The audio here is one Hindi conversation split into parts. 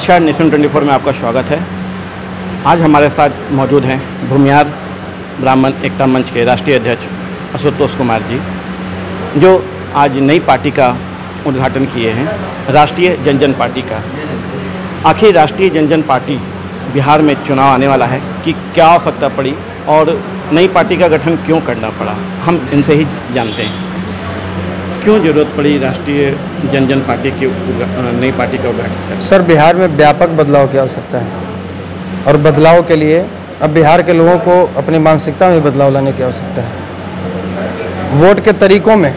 नमस्कार, नेशन 24 में आपका स्वागत है। आज हमारे साथ मौजूद हैं भूमिहार ब्राह्मण एकता मंच के राष्ट्रीय अध्यक्ष आशुतोष कुमार जी, जो आज नई पार्टी का उद्घाटन किए हैं, राष्ट्रीय जनजन पार्टी का। आखिर राष्ट्रीय जनजन पार्टी बिहार में चुनाव आने वाला है कि क्या आवश्यकता पड़ी और नई पार्टी का गठन क्यों करना पड़ा, हम इनसे ही जानते हैं। क्यों जरूरत पड़ी राष्ट्रीय जनजन पार्टी की नई पार्टी का उद्घाटन? सर, बिहार में व्यापक बदलाव की आवश्यकता है और बदलाव के लिए अब बिहार के लोगों को अपनी मानसिकता में बदलाव लाने की आवश्यकता है। वोट के तरीकों में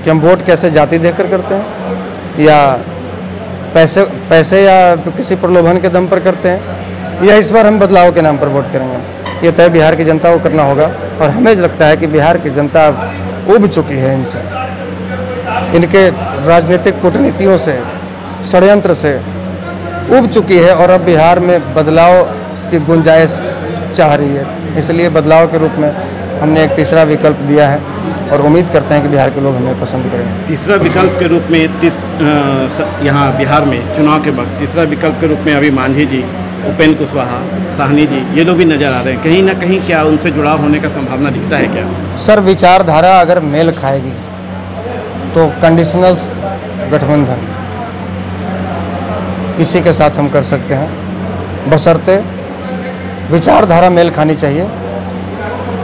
कि हम वोट कैसे जाति देखकर करते हैं या पैसे या किसी प्रलोभन के दम पर करते हैं, या इस बार हम बदलाव के नाम पर वोट करेंगे, ये तय बिहार की जनता को करना होगा। और हमें लगता है कि बिहार की जनता उब चुकी है इनसे, इनके राजनीतिक कूटनीतियों से, षड्यंत्र से उब चुकी है और अब बिहार में बदलाव की गुंजाइश चाह रही है। इसलिए बदलाव के रूप में हमने एक तीसरा विकल्प दिया है और उम्मीद करते हैं कि बिहार के लोग हमें पसंद करेंगे। तीसरा विकल्प के रूप में यहाँ बिहार में चुनाव के वक्त तीसरा विकल्प के रूप में अभी मांझी जी, उपेंद्र कुशवाहा, साहनी जी, ये लोग भी नज़र आ रहे हैं। कहीं ना कहीं क्या उनसे जुड़ाव होने का संभावना दिखता है क्या? सर, विचारधारा अगर मेल खाएगी तो कंडीशनल गठबंधन किसी के साथ हम कर सकते हैं, बशर्ते विचारधारा मेल खानी चाहिए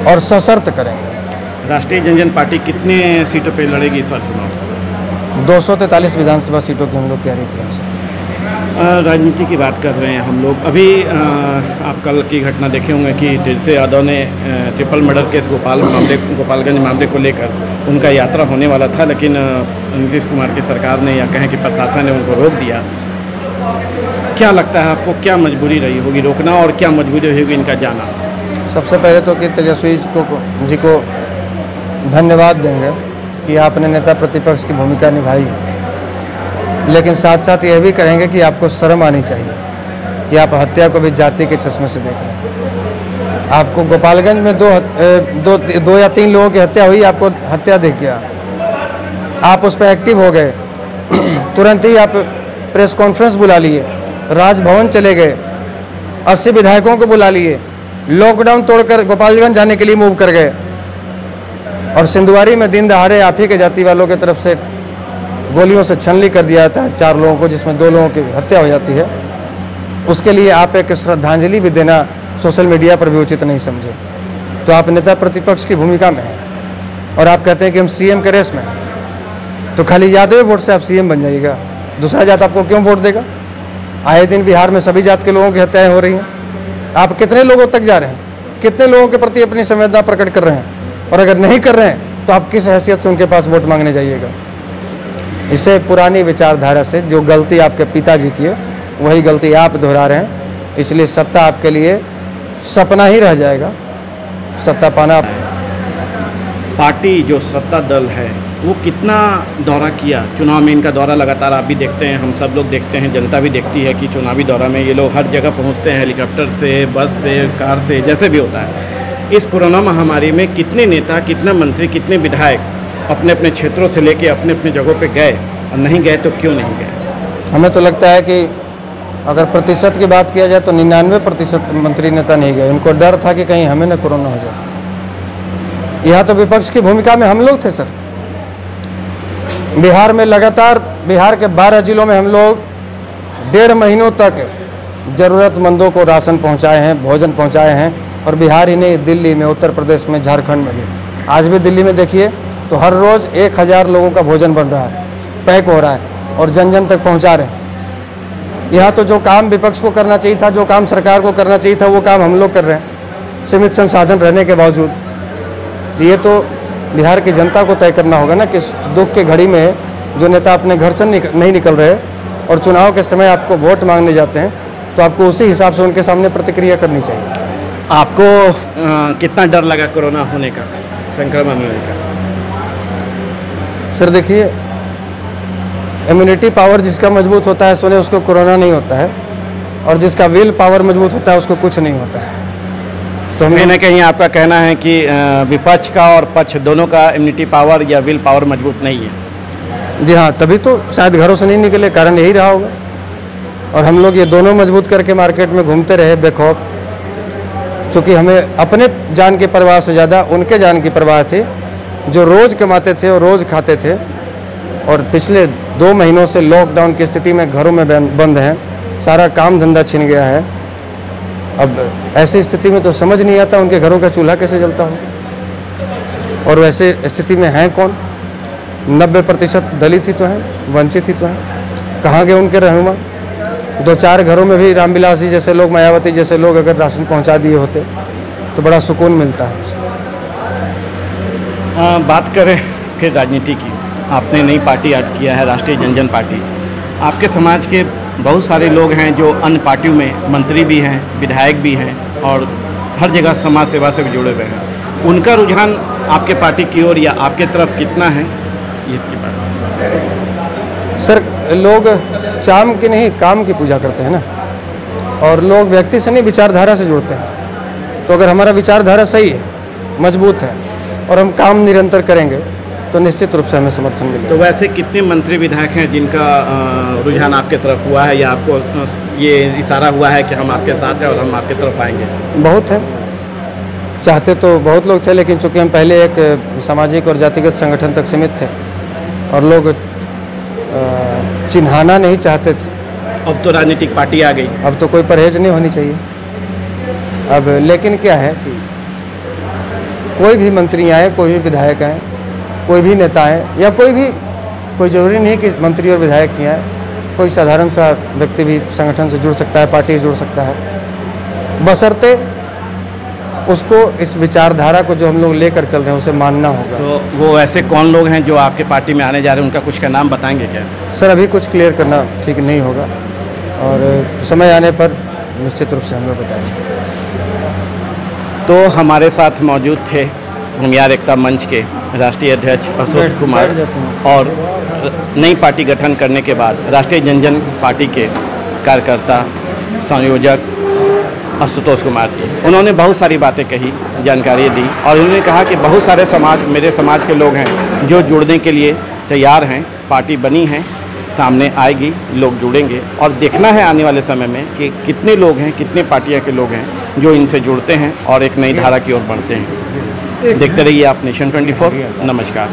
और सशर्त करेंगे। राष्ट्रीय जनजन पार्टी कितने सीटों पे लड़ेगी इस बार चुनाव? 243 विधानसभा सीटों की हम लोग तैयारी की हैं। राजनीति की बात कर रहे हैं हम लोग। अभी आप कल की घटना देखे होंगे कि तेजस्वी यादव ने ट्रिपल मर्डर केस गोपालगंज मामले को लेकर उनका यात्रा होने वाला था, लेकिन नीतीश कुमार की सरकार ने या कहें कि प्रशासन ने उनको रोक दिया। क्या लगता है आपको, क्या मजबूरी रही होगी रोकना और क्या मजबूरी रही होगी इनका जाना? सबसे पहले तो कि तेजस्वी जी को धन्यवाद देंगे कि आपने नेता प्रतिपक्ष की भूमिका निभाई, लेकिन साथ साथ यह भी कहेंगे कि आपको शर्म आनी चाहिए कि आप हत्या को भी जाति के चश्मे से देख रहे हैं। आपको गोपालगंज में दो या तीन लोगों की हत्या हुई, आपको हत्या देख गया, आप उस पर एक्टिव हो गए, तुरंत ही आप प्रेस कॉन्फ्रेंस बुला लिए, राजभवन चले गए, 80 विधायकों को बुला लिए, लॉकडाउन तोड़कर गोपालगंज जाने के लिए मूव कर गए, और सिंधुवारी में दिन दहाड़े आप ही के जाति वालों की तरफ से गोलियों से छलनी कर दिया जाता है 4 लोगों को, जिसमें 2 लोगों की हत्या हो जाती है। उसके लिए आप एक श्रद्धांजलि भी देना सोशल मीडिया पर भी उचित नहीं समझे। तो आप नेता प्रतिपक्ष की भूमिका में हैं और आप कहते हैं कि हम सीएम के रेस में हैं, तो खाली यादव वोट से आप सीएम बन जाइएगा, दूसरा जात आपको क्यों वोट देगा? आए दिन बिहार में सभी जात के लोगों की हत्याएं हो रही हैं। आप कितने लोगों तक जा रहे हैं, कितने लोगों के प्रति अपनी संवेदना प्रकट कर रहे हैं? और अगर नहीं कर रहे हैं तो आप किस हैसियत से उनके पास वोट मांगने जाइएगा? इसे पुरानी विचारधारा से जो गलती आपके पिताजी की है वही गलती आप दोहरा रहे हैं। इसलिए सत्ता आपके लिए सपना ही रह जाएगा, सत्ता पाना। पार्टी जो सत्ता दल है वो कितना दौरा किया चुनाव में? इनका दौरा लगातार आप भी देखते हैं, हम सब लोग देखते हैं, जनता भी देखती है कि चुनावी दौरा में ये लोग हर जगह पहुंचते हैं, हेलीकॉप्टर से, बस से, कार से, जैसे भी होता है। इस कोरोना महामारी में कितने नेता, कितने मंत्री, कितने विधायक अपने अपने क्षेत्रों से लेके अपने अपने जगहों पे गए, और नहीं गए तो क्यों नहीं गए? हमें तो लगता है कि अगर प्रतिशत की बात किया जाए तो 99% मंत्री नेता नहीं गए। उनको डर था कि कहीं हमें न कोरोना हो जाए। यहाँ तो विपक्ष की भूमिका में हम लोग थे सर। बिहार में लगातार बिहार के 12 जिलों में हम लोग 1.5 महीनों तक ज़रूरतमंदों को राशन पहुँचाए हैं, भोजन पहुँचाए हैं। और बिहार ही नहीं, दिल्ली में, उत्तर प्रदेश में, झारखंड में भी। आज भी दिल्ली में देखिए तो हर रोज़ 1000 लोगों का भोजन बन रहा है, पैक हो रहा है और जन जन तक पहुंचा रहे हैं। यहाँ तो जो काम विपक्ष को करना चाहिए था, जो काम सरकार को करना चाहिए था, वो काम हम लोग कर रहे हैं, सीमित संसाधन रहने के बावजूद। ये तो बिहार की जनता को तय करना होगा ना कि दुख की घड़ी में जो नेता अपने घर से नहीं निकल रहे और चुनाव के समय आपको वोट मांगने जाते हैं, तो आपको उसी हिसाब से उनके सामने प्रतिक्रिया करनी चाहिए। आपको कितना डर लगा कोरोना होने का, संक्रमण होने का? सर देखिए, इम्यूनिटी पावर जिसका मजबूत होता है सुने उसको कोरोना नहीं होता है, और जिसका विल पावर मजबूत होता है उसको कुछ नहीं होता है। तो कहीं ना कहीं आपका कहना है कि विपक्ष का और पक्ष दोनों का इम्यूनिटी पावर या विल पावर मजबूत नहीं है? जी हाँ, तभी तो शायद घरों से नहीं निकले, कारण यही रहा होगा। और हम लोग ये दोनों मजबूत करके मार्केट में घूमते रहे बेखौफ, क्योंकि हमें अपने जान की परवाह से ज़्यादा उनके जान की परवाह थी, जो रोज़ कमाते थे और रोज़ खाते थे, और पिछले 2 महीनों से लॉकडाउन की स्थिति में घरों में बंद हैं, सारा काम धंधा छिन गया है। अब ऐसी स्थिति में तो समझ नहीं आता उनके घरों का चूल्हा कैसे जलता हो, और वैसे स्थिति में हैं कौन? 90% दलित ही तो हैं, वंचित ही तो हैं। कहाँ गए उनके रहनुमा? 2-4 घरों में भी रामविलास जी जैसे लोग, मायावती जैसे लोग अगर राशन पहुंचा दिए होते तो बड़ा सुकून मिलता है। बात करें फिर राजनीति की, आपने नई पार्टी ऐड किया है, राष्ट्रीय जनजन पार्टी। आपके समाज के बहुत सारे लोग हैं जो अन्य पार्टियों में मंत्री भी हैं, विधायक भी हैं और हर जगह समाज सेवा से भी जुड़े हुए हैं। उनका रुझान आपके पार्टी की ओर या आपके तरफ कितना है, ये इसकी बात? सर, लोग चाम की नहीं काम की पूजा करते हैं ना, और लोग व्यक्ति से नहीं विचारधारा से जुड़ते हैं। तो अगर हमारा विचारधारा सही है, मजबूत है और हम काम निरंतर करेंगे तो निश्चित रूप से हमें समर्थन मिलेगा। तो वैसे कितने मंत्री विधायक हैं जिनका रुझान आपके तरफ हुआ है या आपको ये इशारा हुआ है कि हम आपके साथ हैं और हम आपकी तरफ आएंगे? बहुत है, चाहते तो बहुत लोग थे, लेकिन चूंकि हम पहले एक सामाजिक और जातिगत संगठन तक सीमित थे और लोग चिन्हाना नहीं चाहते थे। अब तो राजनीतिक पार्टी आ गई, अब तो कोई परहेज नहीं होनी चाहिए। अब लेकिन क्या है कि कोई भी मंत्री आए, कोई भी विधायक आए, कोई भी नेता आए, या कोई ज़रूरी नहीं कि मंत्री और विधायक ही आए, कोई साधारण सा व्यक्ति भी संगठन से जुड़ सकता है, पार्टी से जुड़ सकता है, बशर्ते उसको इस विचारधारा को जो हम लोग लेकर चल रहे हैं उसे मानना होगा। तो वो ऐसे कौन लोग हैं जो आपके पार्टी में आने जा रहे हैं, उनका कुछ का नाम बताएंगे क्या? सर, अभी कुछ क्लियर करना ठीक नहीं होगा और समय आने पर निश्चित रूप से हम लोग बताएंगे। तो हमारे साथ मौजूद थे भूमियार एकता मंच के राष्ट्रीय अध्यक्ष अशोक कुमार और नई पार्टी गठन करने के बाद राष्ट्रीय जनजन पार्टी के कार्यकर्ता संयोजक आशुतोष कुमार जी। उन्होंने बहुत सारी बातें कही, जानकारी दी और उन्होंने कहा कि बहुत सारे मेरे समाज के लोग हैं जो जुड़ने के लिए तैयार हैं। पार्टी बनी है, सामने आएगी, लोग जुड़ेंगे और देखना है आने वाले समय में कि कितने लोग हैं, कितने पार्टियां के लोग हैं जो इनसे जुड़ते हैं और एक नई धारा की ओर बढ़ते हैं। देखते रहिए आप नेशन 24। नमस्कार।